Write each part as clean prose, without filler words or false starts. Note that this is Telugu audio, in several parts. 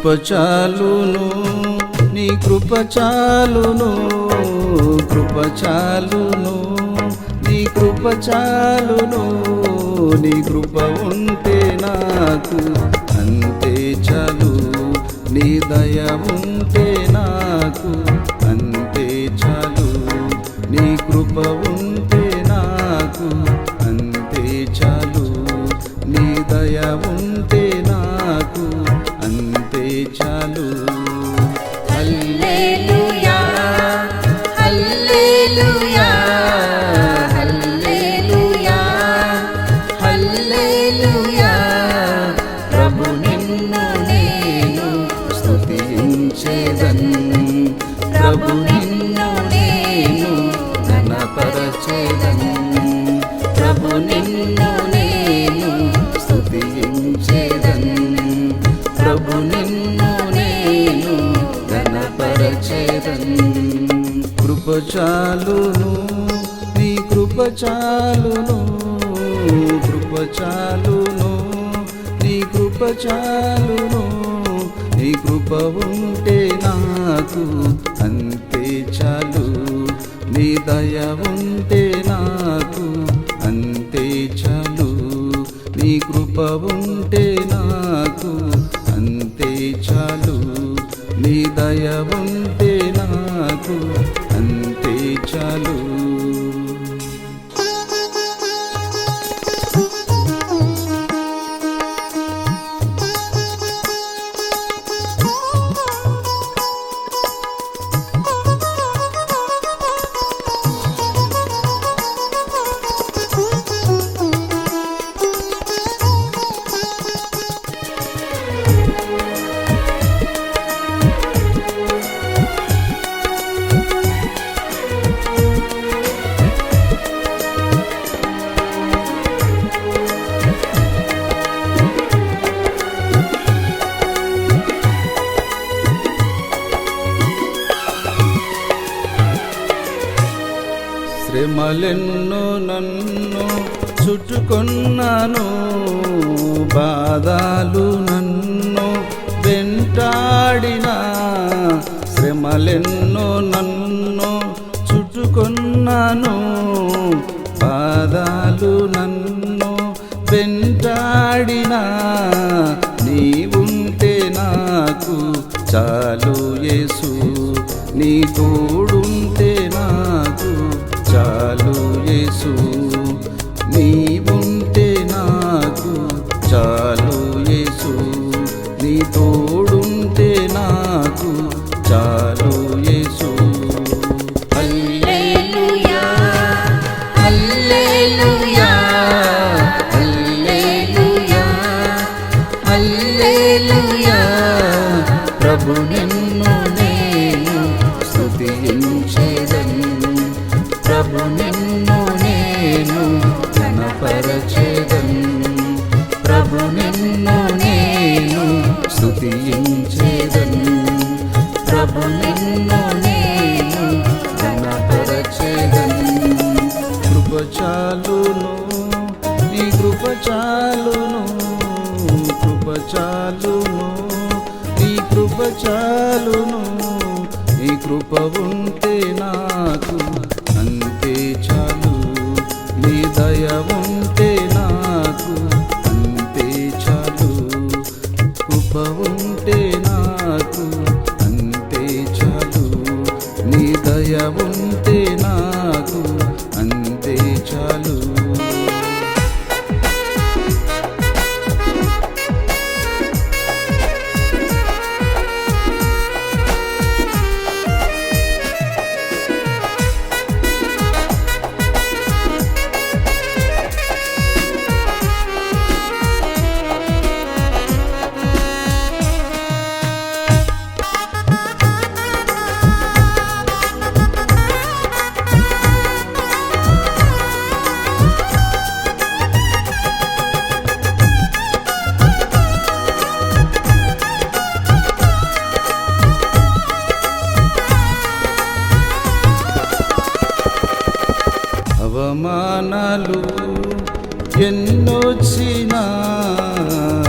కృప చాలును, నీ కృప చాలును, కృప చాలును, నీ కృప చాలును, నీ కృప ఉంటే నాకు అంతే చాలు, నీ దయ ఉంటే నాకు అంతే చాలు, నీ కృప ఉంటే నాకు అంతే చాలు, నీ దయ ఉంటే నాకు అంతే చాలు. హల్లెలూయా హల్లెలూయా హల్లెలూయా హల్లెలూయా ప్రభు నిన్ను నేను స్తుతించెదన్, ప్రభు నిన్ను నేను ఘనపరచెదన్, ప్రభు నిన్ను నేను స్తుతించెదన్, ప్రభు నిన్ను నేను ఘనపరచెదన్. కృప చాలును, నీ కృప చాలును, కృప చాలును, నీ కృప చాలును, నీ కృప ఉంటే నాకు అంతే చాలు, నీ దయ ఉంటే నాకు అంతే చాలు, నీ కృప ఉంటే నాకు అంతే చాలు, నీ దయ ఉంటే నాకు అంతే చాలు. శ్రమలెన్నో నన్ను చుట్టుకొన్నాను, బాధలు నన్ను వెంటాడినా, శ్రమలెన్నో నన్ను చుట్టుకొన్నాను, బాధలు నన్ను వెంటాడినా, నీవుంటే నాకు చాలు యేసు, నీ తోడుంటే నాకు చాలు యేసు, నీవుంటే నాకు చాలు యేసు, నీ తోడుంటే నాకు చాలు యేసు. హల్లెలూయా హల్లెలూయా హల్లెలూయా హల్లెలూయా ప్రభు నిన్ను నేను స్తుతించెదన్, ప్రభు నిన్ను నేను ఘనపరచెదన్, ప్రభు నిన్ను నేను స్తుతించెదన్, ప్రభు నిన్ను నేను ఘనపరచెదన్. కృప చాలును, నీ కృప చాలును, కృప చాలును, నీ కృప చాలును, నీ కృప ఉంటే నాకు అంతే చాలు, నీ దయ ఉంటే నాకు అంతే చాలు, కృప ఉంటే నాకు అంతే చాలు, నీ దయ ఉంటే నాకు అంతే చాలు. అవమానాలు ఎన్నొచ్చినా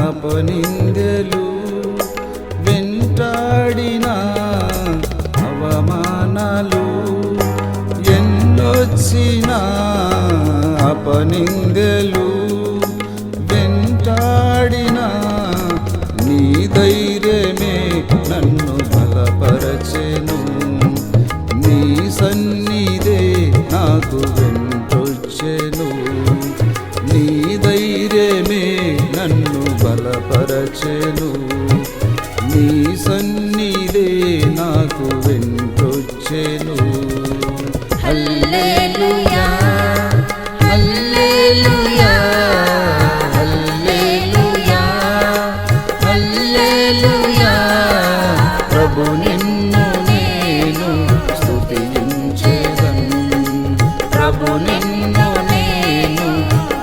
అపనిందెలు నిందెలు వెంటాడినా నీ ధైర్యమే నన్ను బలపరచెను. నీ సన్నిధే నాకు వెంటొచ్చెను. నీ ధైర్యమే నన్ను బలపరచెను. నీ సన్నిధే నాకు వెంటొచ్చెను. హల్లెలూయా హల్లెలూయా హల్లెలూయా హల్లెలూయా ప్రభు నిన్ను నేను స్తుతించెదను. ప్రభు నిన్ను నేను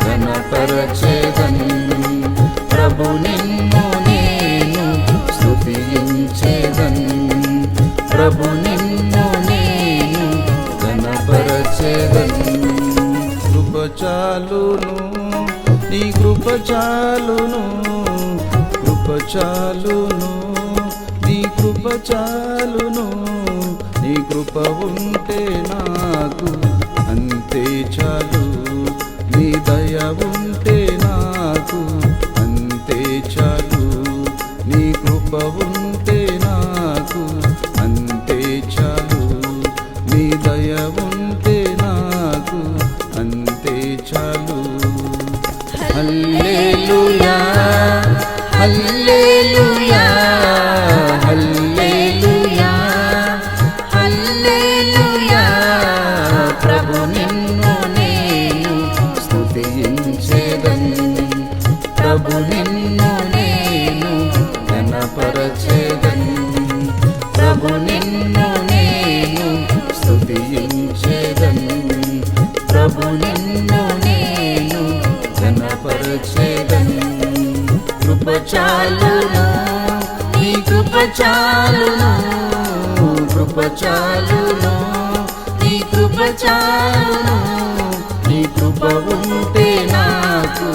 ఘనపరచెదను. ప్రభు నిన్ను నేను స్తుతించెదను. ప్రభు నిన్ను నేను ఘనపరచెదను. కృప చాలును నీ కృప చాలును. కృప చాలును నీ కృప చాలును. నీ కృప ఉంటే నాకు అంతే చాలు. నీ దయ ఉంటే నాకు అంతే చాలు. నీ కృప ఉంటే నాకు అంతే చాలు. నీ దయ ఉంటే నాకు అంతే చాలు. హల్లెలూయా హల్లెలూయా హల్లెలూయా హల్లెలూయా ప్రభు నిన్ను నేను స్తుతించెదను. ప్రభు నిన్ను నేను ఘనపరచెదను. ప్రభు నిన్ను నేను స్తుతించెదను. ప్రభు నిన్ను నేను ఘనపరచెదను. కృప చాలును నీ కృప చాలును. కృప చాలును నీ కృప చాలును. నీ కృప ఉంటే నాకు